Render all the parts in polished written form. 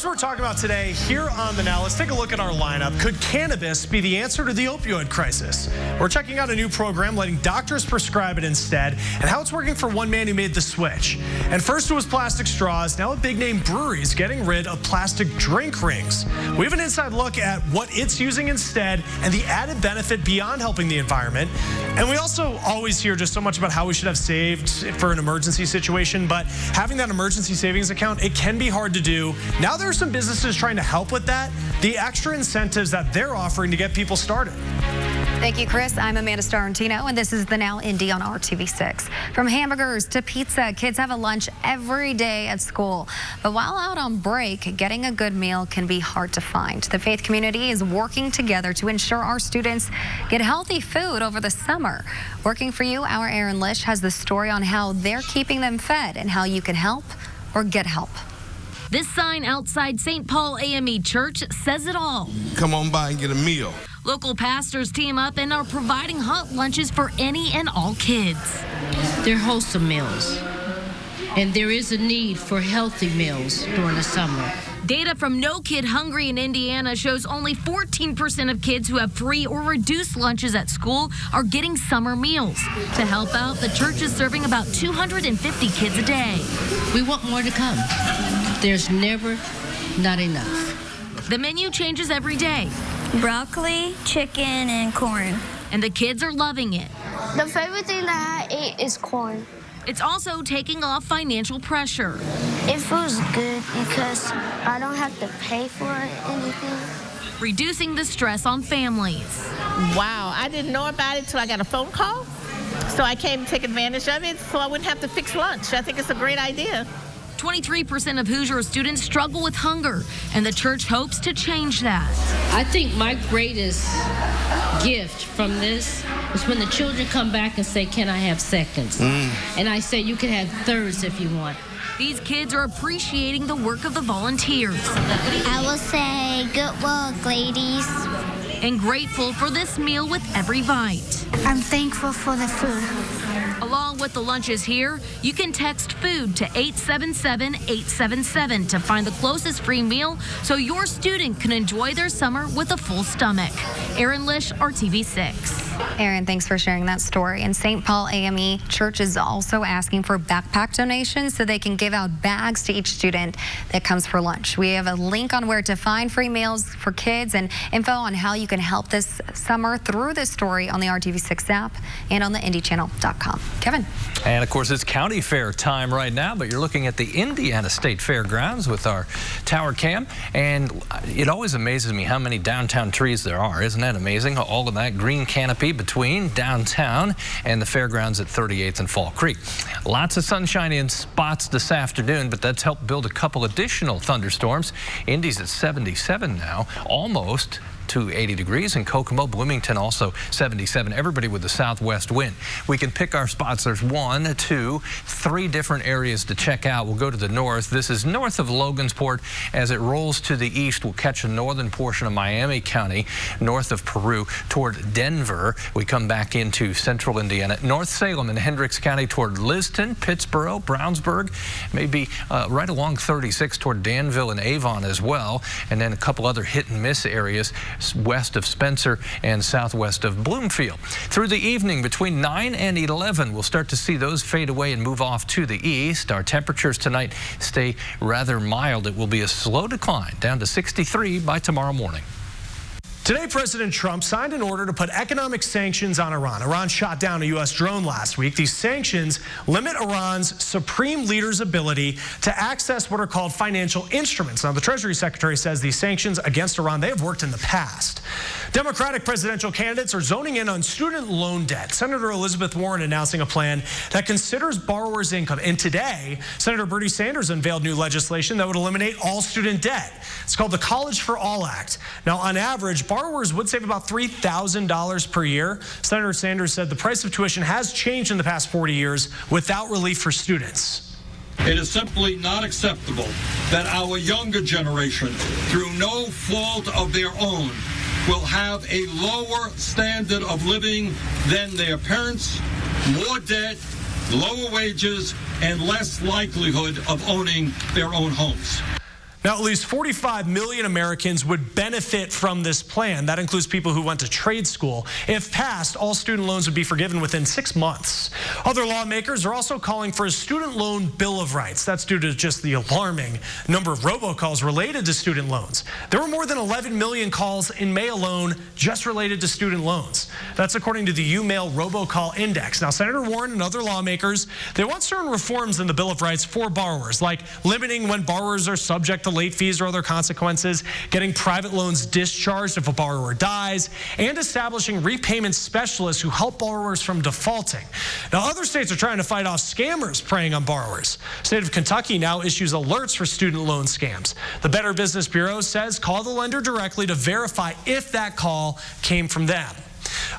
Here's what we're talking about today here on The Now. Let's take a look at our lineup. Could cannabis be the answer to the opioid crisis? We're checking out a new program letting doctors prescribe it instead and how it's working for one man who made the switch. And first it was plastic straws. Now a big name brewery is getting rid of plastic drink rings. We have an inside look at what it's using instead and the added benefit beyond helping the environment. And we also always hear just so much about how we should have saved for an emergency situation, but having that emergency savings account, it can be hard to do. Now there are some businesses trying to help with that, the extra incentives that they're offering to get people started. Thank you, Chris. I'm Amanda Starantino, and this is The Now Indy on RTV6. From hamburgers to pizza, kids have a lunch every day at school. But while out on break, getting a good meal can be hard to find. The faith community is working together to ensure our students get healthy food over the summer. Working for you, our Aaron Lish has the story on how they're keeping them fed and how you can help or get help. This sign outside St. Paul AME Church says it all. Come on by and get a meal. Local pastors team up and are providing hot lunches for any and all kids. They're wholesome meals, and there is a need for healthy meals during the summer. Data from No Kid Hungry in Indiana shows only 14% of kids who have free or reduced lunches at school are getting summer meals. To help out, the church is serving about 250 kids a day. We want more to come. There's never not enough. The menu changes every day. Broccoli, chicken, and corn. And the kids are loving it. The favorite thing that I ate is corn. It's also taking off financial pressure. It feels good because I don't have to pay for anything. Reducing the stress on families. Wow, I didn't know about it till I got a phone call. So I came to take advantage of it so I wouldn't have to fix lunch. I think it's a great idea. 23% of Hoosier students struggle with hunger, and the church hopes to change that. I think my greatest gift from this is when the children come back and say, "Can I have seconds?" And I say, "You can have thirds if you want." These kids are appreciating the work of the volunteers. I will say, good work, ladies. And grateful for this meal with every bite. I'm thankful for the food. Along with the lunches here, you can text food to 877-877 to find the closest free meal so your student can enjoy their summer with a full stomach. Aaron Lish, RTV6. Aaron, thanks for sharing that story. And St. Paul AME Church is also asking for backpack donations so they can give out bags to each student that comes for lunch. We have a link on where to find free meals for kids and info on how you can help this summer through this story on the RTV6 app and on the IndyChannel.com. Kevin. And of course, it's county fair time right now, but you're looking at the Indiana State Fairgrounds with our tower cam. And it always amazes me how many downtown trees there are. Isn't that amazing? All of that green canopy between downtown and the fairgrounds at 38th and Fall Creek. Lots of sunshine in spots this afternoon, but that's helped build a couple additional thunderstorms. Indy's at 77 now, almost to 80 degrees in Kokomo. Bloomington also 77. Everybody with the southwest wind. We can pick our spots. There's 1, 2, 3 different areas to check out. We'll go to the north. This is north of Logansport. As it rolls to the east, we'll catch a northern portion of Miami County, north of Peru toward Denver. We come back into central Indiana, North Salem and Hendricks County toward Liston, Pittsboro, Brownsburg, maybe right along 36 toward Danville and Avon as well, and then a couple other hit and miss areas west of Spencer and southwest of Bloomfield. Through the evening between 9 and 11, we'll start to see those fade away and move off to the east. Our temperatures tonight stay rather mild. It will be a slow decline down to 63 by tomorrow morning. Today, President Trump signed an order to put economic sanctions on Iran. Iran shot down a U.S. drone last week. These sanctions limit Iran's supreme leader's ability to access what are called financial instruments. Now, the Treasury Secretary says these sanctions against Iran, they have worked in the past. Democratic presidential candidates are zoning in on student loan debt. Senator Elizabeth Warren announcing a plan that considers borrowers' income. And today, Senator Bernie Sanders unveiled new legislation that would eliminate all student debt. It's called the College for All Act. Now, on average, borrowers would save about $3,000 per year. Senator Sanders said the price of tuition has changed in the past 40 years without relief for students. It is simply not acceptable that our younger generation, through no fault of their own, will have a lower standard of living than their parents, more debt, lower wages, and less likelihood of owning their own homes. Now, at least 45 million Americans would benefit from this plan. That includes people who went to trade school. If passed, all student loans would be forgiven within 6 months. Other lawmakers are also calling for a student loan bill of rights. That's due to just the alarming number of robocalls related to student loans. There were more than 11 million calls in May alone just related to student loans. That's according to the UMail Robocall Index. Now, Senator Warren and other lawmakers, they want certain reforms in the Bill of Rights for borrowers, like limiting when borrowers are subject to late fees or other consequences, getting private loans discharged if a borrower dies, and establishing repayment specialists who help borrowers from defaulting. Now, other states are trying to fight off scammers preying on borrowers. The state of Kentucky now issues alerts for student loan scams. The Better Business Bureau says call the lender directly to verify if that call came from them.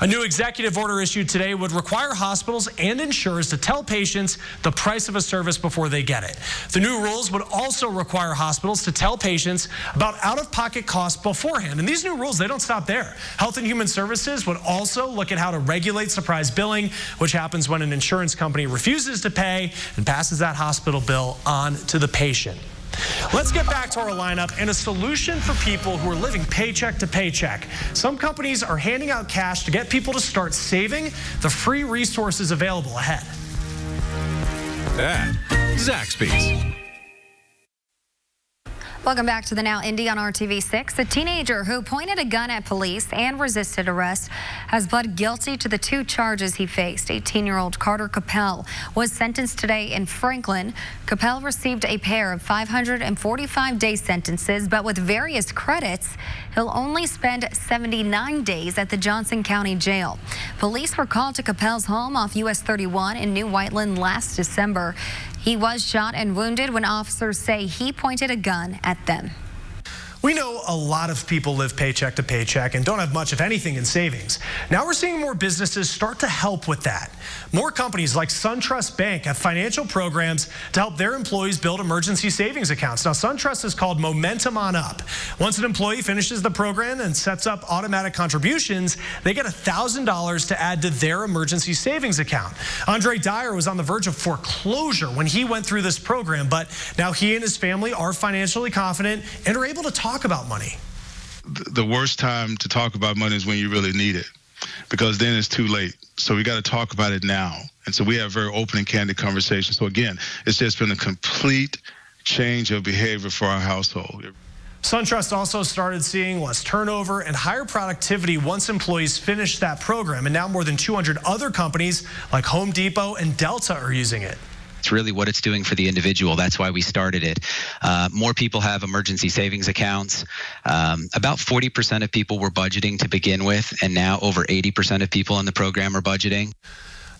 A new executive order issued today would require hospitals and insurers to tell patients the price of a service before they get it. The new rules would also require hospitals to tell patients about out-of-pocket costs beforehand. And these new rules, they don't stop there. Health and Human Services would also look at how to regulate surprise billing, which happens when an insurance company refuses to pay and passes that hospital bill on to the patient. Let's get back to our lineup and a solution for people who are living paycheck to paycheck. Some companies are handing out cash to get people to start saving. The free resources available ahead. Zaxby's. Welcome back to the Now Indy on RTV6. A teenager who pointed a gun at police and resisted arrest has pled guilty to the 2 charges he faced. 18-year-old Carter Capel was sentenced today in Franklin. Capel received a pair of 545-day sentences, but with various credits, he'll only spend 79 days at the Johnson County Jail. Police were called to Capel's home off US 31 in New Whiteland last December. He was shot and wounded when officers say he pointed a gun at them. We know a lot of people live paycheck to paycheck and don't have much, if anything, in savings. Now we're seeing more businesses start to help with that. More companies like SunTrust Bank have financial programs to help their employees build emergency savings accounts. Now, SunTrust is called Momentum On Up. Once an employee finishes the program and sets up automatic contributions, they get $1,000 to add to their emergency savings account. Andre Dyer was on the verge of foreclosure when he went through this program, but now he and his family are financially confident and are able to talk about money. The worst time to talk about money is when you really need it, because then it's too late. So we got to talk about it now. And so we have very open and candid conversations. So again, it's just been a complete change of behavior for our household. SunTrust also started seeing less turnover and higher productivity once employees finished that program. And now more than 200 other companies like Home Depot and Delta are using it. It's really what it's doing for the individual. That's why we started it. More people have emergency savings accounts. About 40% of people were budgeting to begin with, and now over 80% of people in the program are budgeting.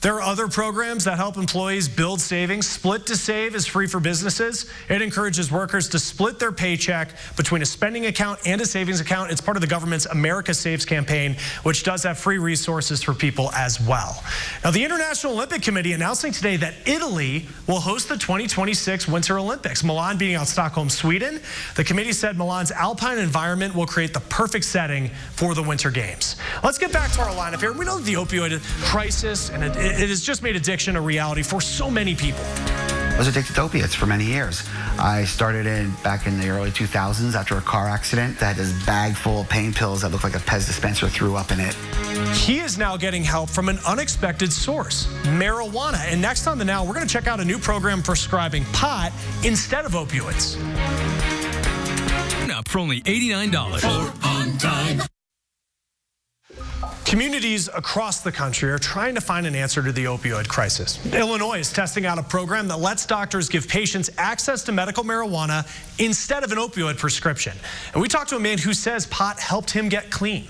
There are other programs that help employees build savings. Split to Save is free for businesses. It encourages workers to split their paycheck between a spending account and a savings account. It's part of the government's America Saves campaign, which does have free resources for people as well. Now, the International Olympic Committee announcing today that Italy will host the 2026 Winter Olympics. Milan beating out Stockholm, Sweden. The committee said Milan's alpine environment will create the perfect setting for the Winter Games. Let's get back to our lineup here. We know the opioid crisis, and it has just made addiction a reality for so many people. I was addicted to opiates for many years. I started back in the early 2000s after a car accident that had this bag full of pain pills that looked like a Pez dispenser threw up in it. He is now getting help from an unexpected source, marijuana. And next on the Now, we're going to check out a new program prescribing pot instead of opioids. Up for only $89. For on time. Communities across the country are trying to find an answer to the opioid crisis. Illinois is testing out a program that lets doctors give patients access to medical marijuana instead of an opioid prescription. And we talked to a man who says pot helped him get clean.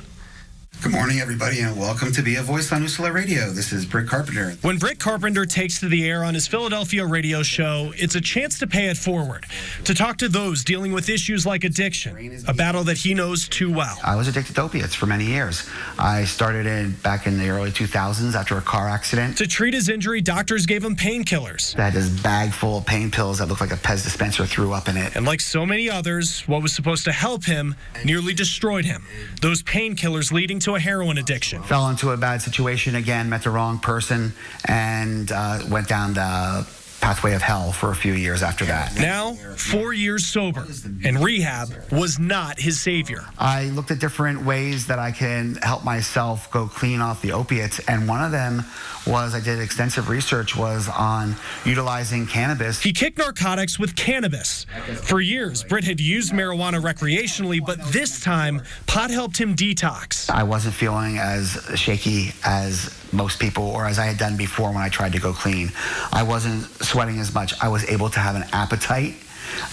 Good morning, everybody, and welcome to Be a Voice on Usula Radio. This is Britt Carpenter. When Britt Carpenter takes to the air on his Philadelphia radio show, it's a chance to pay it forward, to talk to those dealing with issues like addiction, a battle that he knows too well. I was addicted to opiates for many years. I started back in the early 2000s after a car accident. To treat his injury, doctors gave him painkillers. That had this bag full of pain pills that looked like a Pez dispenser threw up in it. And like so many others, what was supposed to help him nearly destroyed him. Those painkillers leading to a heroin addiction. Fell into a bad situation again, met the wrong person, and went down the pathway of hell for a few years after that. Now, 4 years sober, and rehab was not his savior. I looked at different ways that I can help myself go clean off the opiates, and one of them was, I did extensive research, was on utilizing cannabis. He kicked narcotics with cannabis. For years, Britt had used marijuana recreationally, but this time, pot helped him detox. I wasn't feeling as shaky as most people, or as I had done before when I tried to go clean. I wasn't sweating as much. I was able to have an appetite.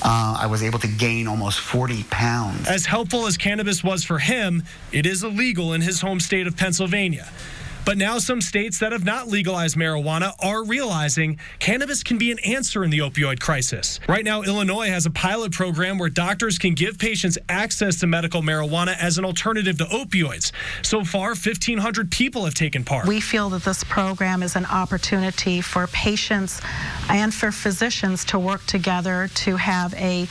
I was able to gain almost 40 pounds. As helpful as cannabis was for him, it is illegal in his home state of Pennsylvania. But now some states that have not legalized marijuana are realizing cannabis can be an answer in the opioid crisis. Right now, Illinois has a pilot program where doctors can give patients access to medical marijuana as an alternative to opioids. So far, 1,500 people have taken part. We feel that this program is an opportunity for patients and for physicians to work together to have a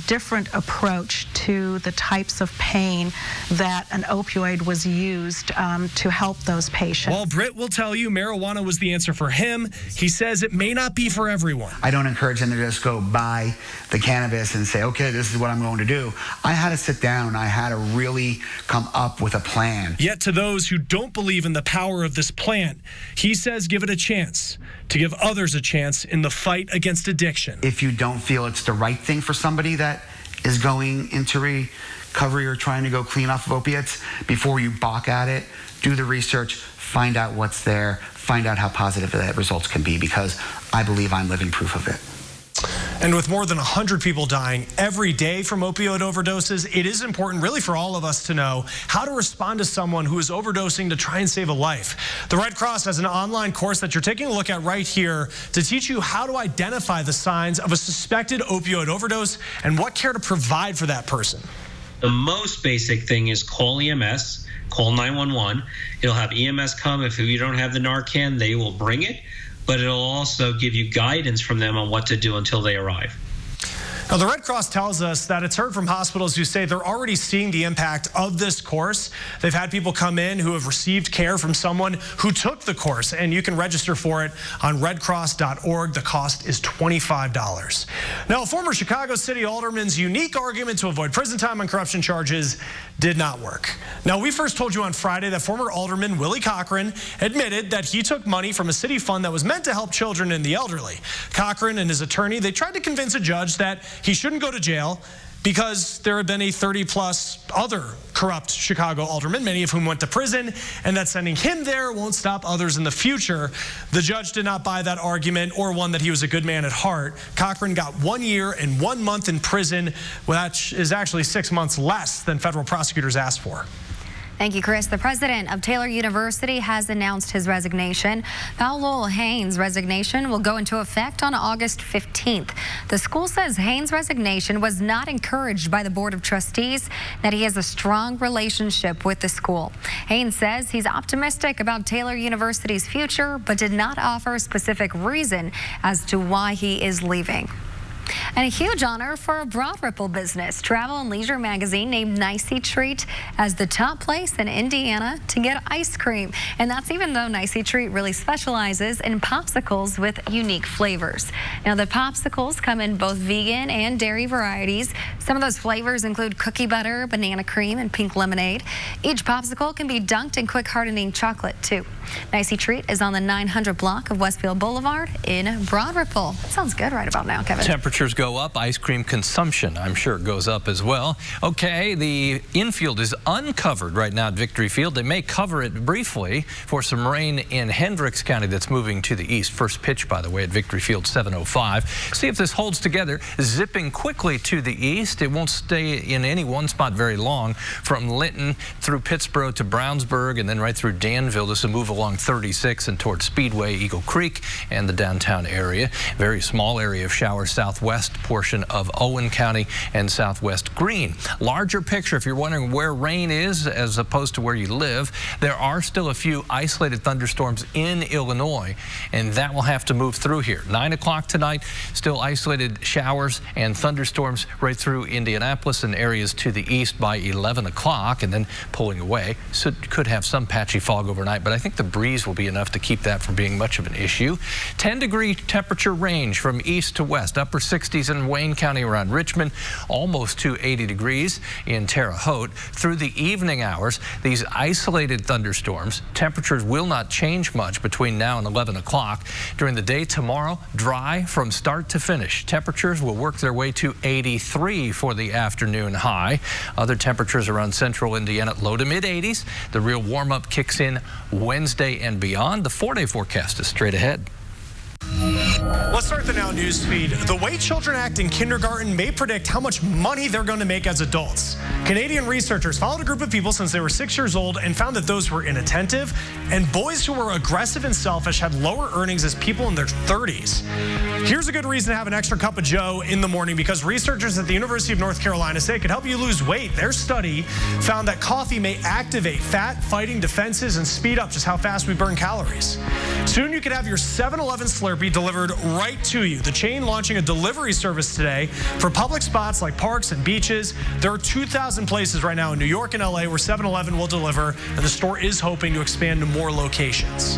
different approach to the types of pain that an opioid was used to help those patients. While Britt will tell you marijuana was the answer for him, he says it may not be for everyone. I don't encourage them to just go buy the cannabis and say, okay, this is what I'm going to do. I had to sit down. I had to really come up with a plan. Yet to those who don't believe in the power of this plant, he says give it a chance, to give others a chance in the fight against addiction. If you don't feel it's the right thing for somebody that is going into recovery or trying to go clean off of opiates, before you balk at it, do the research, find out what's there, find out how positive the results can be, because I believe I'm living proof of it. And with more than 100 people dying every day from opioid overdoses, it is important really for all of us to know how to respond to someone who is overdosing to try and save a life. The Red Cross has an online course that you're taking a look at right here to teach you how to identify the signs of a suspected opioid overdose and what care to provide for that person. The most basic thing is call EMS. Call 911. It'll have EMS come. If you don't have the Narcan, they will bring it, but it'll also give you guidance from them on what to do until they arrive. Now, the Red Cross tells us that it's heard from hospitals who say they're already seeing the impact of this course. They've had people come in who have received care from someone who took the course, and you can register for it on redcross.org. The cost is $25. Now, a former Chicago City Alderman's unique argument to avoid prison time on corruption charges did not work. Now, we first told you on Friday that former Alderman Willie Cochran admitted that he took money from a city fund that was meant to help children and the elderly. Cochran and his attorney, they tried to convince a judge that he shouldn't go to jail because there had been a 30-plus other corrupt Chicago aldermen, many of whom went to prison, and that sending him there won't stop others in the future. The judge did not buy that argument or one that he was a good man at heart. Cochran got 1 year and 1 month in prison, which is actually 6 months less than federal prosecutors asked for. Thank you, Chris. The president of Taylor University has announced his resignation. Powell Haynes' resignation will go into effect on August 15th. The school says Haynes' resignation was not encouraged by the Board of Trustees, that he has a strong relationship with the school. Haynes says he's optimistic about Taylor University's future, but did not offer a specific reason as to why he is leaving. And a huge honor for a Broad Ripple business. Travel and Leisure magazine named Nicey Treat as the top place in Indiana to get ice cream. And that's even though Nicey Treat really specializes in popsicles with unique flavors. Now, the popsicles come in both vegan and dairy varieties. Some of those flavors include cookie butter, banana cream, and pink lemonade. Each popsicle can be dunked in quick hardening chocolate, too. Nicey Treat is on the 900 block of Westfield Boulevard in Broad Ripple. Sounds good right about now, Kevin. Temperatures go up, ice cream consumption, I'm sure, goes up as well. Okay, the infield is uncovered right now at Victory Field. They may cover it briefly for some rain in Hendricks County that's moving to the east. First pitch, by the way, at Victory Field, 7:05. See if this holds together, zipping quickly to the east. It won't stay in any one spot very long. From Linton through Pittsburgh to Brownsburg and then right through Danville. This will move along 36 and towards Speedway, Eagle Creek, and the downtown area. Very small area of showers southwest west portion of Owen County and southwest Greene. Larger picture, if you're wondering where rain is as opposed to where you live, there are still a few isolated thunderstorms in Illinois, and that will have to move through here. 9 o'clock tonight, still isolated showers and thunderstorms right through Indianapolis and areas to the east by 11 o'clock, and then pulling away. So could have some patchy fog overnight, but I think the breeze will be enough to keep that from being much of an issue. 10-degree temperature range from east to west. Upper 60s in Wayne County around Richmond, almost to 80 degrees in Terre Haute. Through the evening hours, these isolated thunderstorms, temperatures will not change much between now and 11 o'clock. During the day tomorrow, dry from start to finish. Temperatures will work their way to 83 for the afternoon high. Other temperatures around central Indiana, low to mid 80s. The real warm-up kicks in Wednesday and beyond. The 4-day forecast is straight ahead. Let's start the Now News feed. The way children act in kindergarten may predict how much money they're going to make as adults. Canadian researchers followed a group of people since they were 6 years old and found that those who were inattentive and boys who were aggressive and selfish had lower earnings as people in their 30s. Here's a good reason to have an extra cup of Joe in the morning, because researchers at the University of North Carolina say it could help you lose weight. Their study found that coffee may activate fat-fighting defenses and speed up just how fast we burn calories. Soon you could have your 7-Eleven Slurpee delivered right to you. The chain launching a delivery service today for public spots like parks and beaches. There are 2,000 places right now in New York and LA where 7-Eleven will deliver, and the store is hoping to expand to more locations.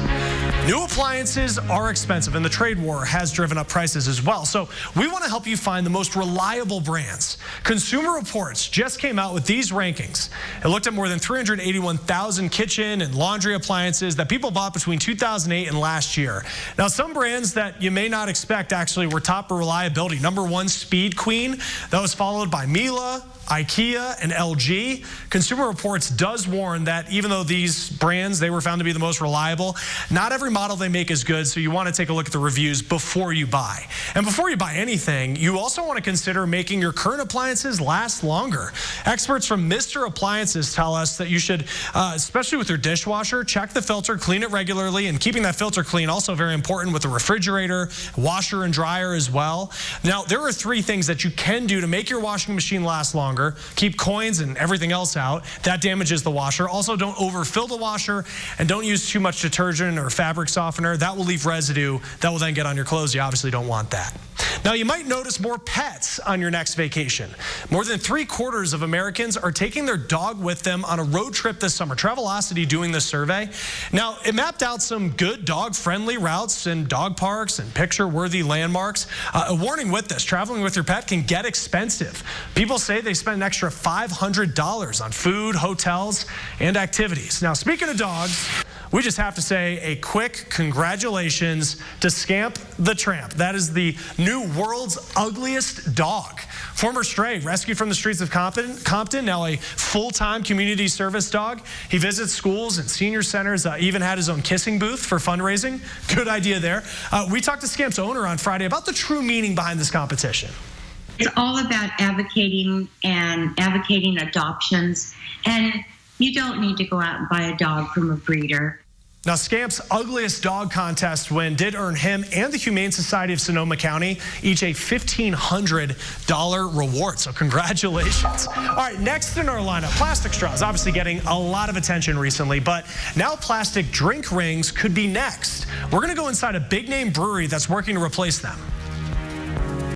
New appliances are expensive, and the trade war has driven up prices as well. So we want to help you find the most reliable brands. Consumer Reports just came out with these rankings. It looked at more than 381,000 kitchen and laundry appliances that people bought between 2008 and last year. Now, some brands that you may not expect actually were top for reliability. Number 1, Speed Queen. That was followed by Miele, IKEA, and LG. Consumer Reports does warn that even though these brands, they were found to be the most reliable, not every model they make is good, so you want to take a look at the reviews before you buy. And before you buy anything, you also want to consider making your current appliances last longer. Experts from Mr. Appliances tell us that you should, especially with your dishwasher, check the filter, clean it regularly, and keeping that filter clean also very important with the refrigerator, washer, and dryer as well. Now, there are 3 things that you can do to make your washing machine last longer. Keep coins and everything else out. That damages the washer. Also, don't overfill the washer, and don't use too much detergent or fabric softener. That will leave residue that will then get on your clothes. You obviously don't want that. Now, you might notice more pets on your next vacation. More than 3/4 of Americans are taking their dog with them on a road trip this summer. Travelocity doing this survey. Now, it mapped out some good dog-friendly routes and dog parks and picture-worthy landmarks. A warning with this: traveling with your pet can get expensive. People say they spend an extra $500 on food, hotels, and activities. Now, speaking of dogs, we just have to say a quick congratulations to Scamp the Tramp. That is the new world's ugliest dog. Former stray, rescued from the streets of Compton, now a full-time community service dog. He visits schools and senior centers, even had his own kissing booth for fundraising. Good idea there. We talked to Scamp's owner on Friday about the true meaning behind this competition. It's all about advocating adoptions, and you don't need to go out and buy a dog from a breeder. Now, Scamp's Ugliest Dog Contest win did earn him and the Humane Society of Sonoma County each a $1,500 reward, so congratulations. All right, next in our lineup, plastic straws, obviously getting a lot of attention recently, but now plastic drink rings could be next. We're going to go inside a big-name brewery that's working to replace them.